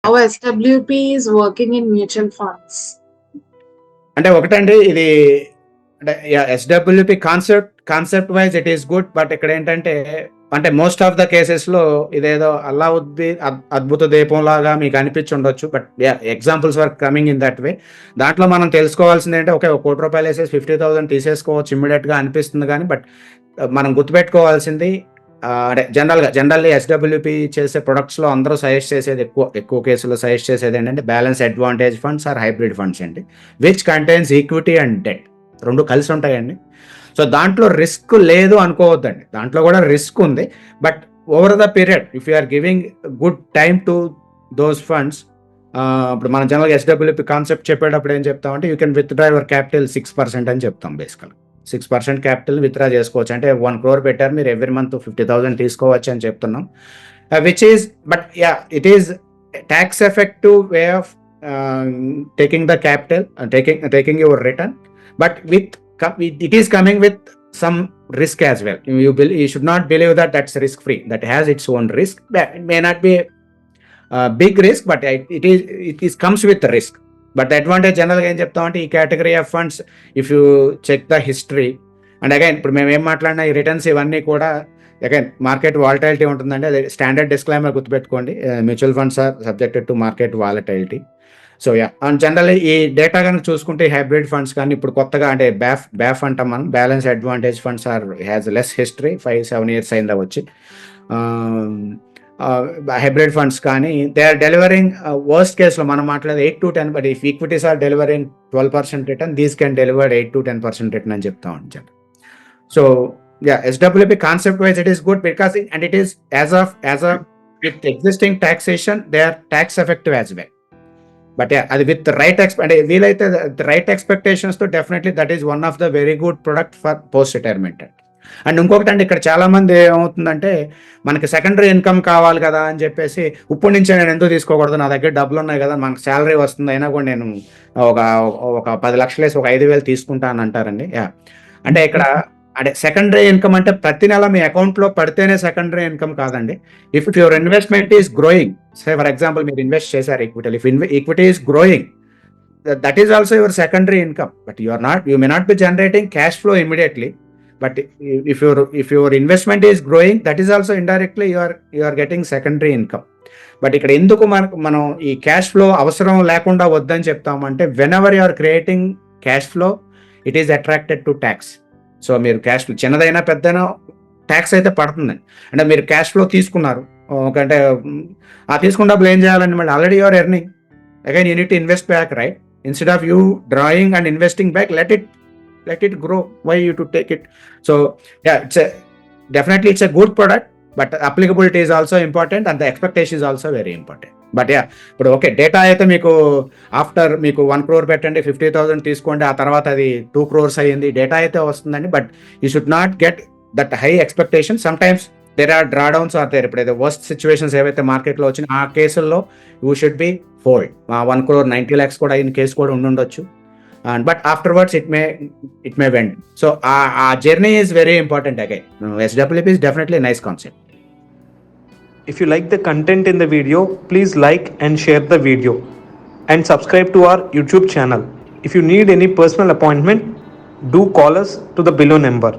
how SWP is working in mutual funds. అంటే ఒకటండి ఇది అంటే SWP concept wise it is good. But ఇక్కడ ఏంటంటే అంటే మోస్ట్ ఆఫ్ ద కేసెస్లో ఇదేదో అద్భుత దీపం లాగా మీకు అనిపించి ఉండొచ్చు. But examples are coming in that way. దాంట్లో మనం తెలుసుకోవాల్సింది ఏంటంటే ఒక ₹1,00,00,000 వేసేసి 50,000 తీసేసుకోవచ్చు ఇమ్మీడియట్గా అనిపిస్తుంది. కానీ బట్ మనం గుర్తుపెట్టుకోవాల్సింది అంటే జనరల్లీ ఎస్డబ్ల్యూపి చేసే ప్రొడక్ట్స్లో అందరూ సజెస్ట్ చేసేది ఎక్కువ కేసులో సజెస్ట్ చేసేది ఏంటంటే balance advantage funds or hybrid funds అండి, which contains equity and debt, రెండు కలిసి ఉంటాయండి. సో దాంట్లో రిస్క్ లేదు అనుకోవద్దండి, దాంట్లో కూడా రిస్క్ ఉంది. But over the period if you are giving good time to those funds, ఇప్పుడు మనం జనరల్గా ఎస్డబ్ల్యూపి కాన్సెప్ట్ చెప్పేటప్పుడు ఏం చెప్తామంటే you can withdraw your capital 6% అని చెప్తాం. బేసికల్ 6% క్యాపిటల్ విత్డ్రా చేసుకోవచ్చు. అంటే 1 crore పెట్టారు మీరు, ఎవ్రీ మంత్ 50,000 తీసుకోవచ్చు అని చెప్తున్నాం. Which is but it is tax effective way of taking the capital, taking your return, but it is coming with some risk as well. You should not believe that that's risk free. That has its own risk. It may not be a big risk, but it comes with risk. But the advantage generally ఏం చెప్తామంటే ఈ category of funds if you check the history and again ఇప్పుడు మేము ఏం మాట్లాడినా ఈ returns ఇవన్నీ కూడా అగైన్ మార్కెట్ వాలటైలిటీ ఉంటుందండి. అది స్టాండర్డ్ డిస్క్లైమర్ గుర్తుపెట్టుకోండి, mutual funds are subjected to market volatility. So and generally ఈ డేటా కనుక చూసుకుంటే హైబ్రిడ్ ఫండ్స్ కానీ ఇప్పుడు కొత్తగా అంటే బ్యాఫ్ అంటాం మనం, balance advantage funds are has less history, 5-7 years అయిందా వచ్చి. హైబ్రిడ్ ఫండ్స్ కానీ దే ఆర్ డెలివరింగ్ వర్స్ట్ కేసులో మనం మాట్లాడేది 8-10, but if equities are delivering 12% return, these can deliver 8-10% return అని చెప్తా ఉంటాం. So SWP concept wise it is good because it is as of with existing taxation they are tax effective as well. But అది with the right అంటే వీలైతే the right expectations తో definitely that is one of the very good product for post retirement. And ఇంకొకటి అండి, ఇక్కడ చాలా మంది ఏమవుతుందంటే మనకి సెకండరీ ఇన్కమ్ కావాలి కదా అని చెప్పేసి ఇప్పుడు నుంచే నేను ఎందుకు తీసుకోకూడదు, నా దగ్గర డబ్బులు ఉన్నాయి కదా, మనకు శాలరీ వస్తుంది అయినా కూడా నేను ఒక 10 లక్షలు వేసి ఒక 5,000 తీసుకుంటా అని అంటారండి. అంటే ఇక్కడ అంటే సెకండరీ ఇన్కమ్ అంటే ప్రతి నెల మీ అకౌంట్లో పడితేనే సెకండరీ ఇన్కమ్ కాదండి. If your investment is growing, say for example మీరు ఇన్వెస్ట్ చేశారు equity, if equity is growing that is also your secondary income. But you may not be generating cash flow immediately, but if your investment is growing, that is also indirectly you are getting secondary income. But ఇక్కడ ఎందుకు మనం ఈ cash flow అవసరం లేకుండా వద్దని చెప్తామంటే whenever you are creating cash flow it is attracted to tax. So మీరు cash flow చిన్నదైనా పెద్దైనా ట్యాక్స్ అయితే పడుతుందండి. అంటే మీరు క్యాష్ ఫ్లో తీసుకున్నారు, అంటే ఆ తీసుకున్న డబ్బులు ఏం చేయాలండి, మళ్ళీ already you are earning, again you need to invest back, right? Instead of you drawing and investing back, let it grow. Why you to take it? So definitely it's a good product, but applicability is also important and the expectation is also very important. But ఇప్పుడు okay data అయితే మీకు after మీకు 1 crore పెట్టండి 50,000 తీసుకోండి, ఆ తర్వాత అది 2 crores అయ్యింది, డేటా అయితే వస్తుందండి. But you should not get that high expectation. Sometimes there are drawdowns are there. ఇప్పుడు ఏదో వర్స్ట్ సిచ్యువేషన్స్ ఏవైతే మార్కెట్లో వచ్చినా ఆ కేసుల్లో you should be hold. 1 crore 90 lakhs కూడా అయిన కేసు కూడా ఉండొచ్చు. But afterwards it may went. So our journey is very important again. SWP is definitely a nice concept. If you like the content in the video, please like and share the video and subscribe to our YouTube channel. If you need any personal appointment, do call us to the below number.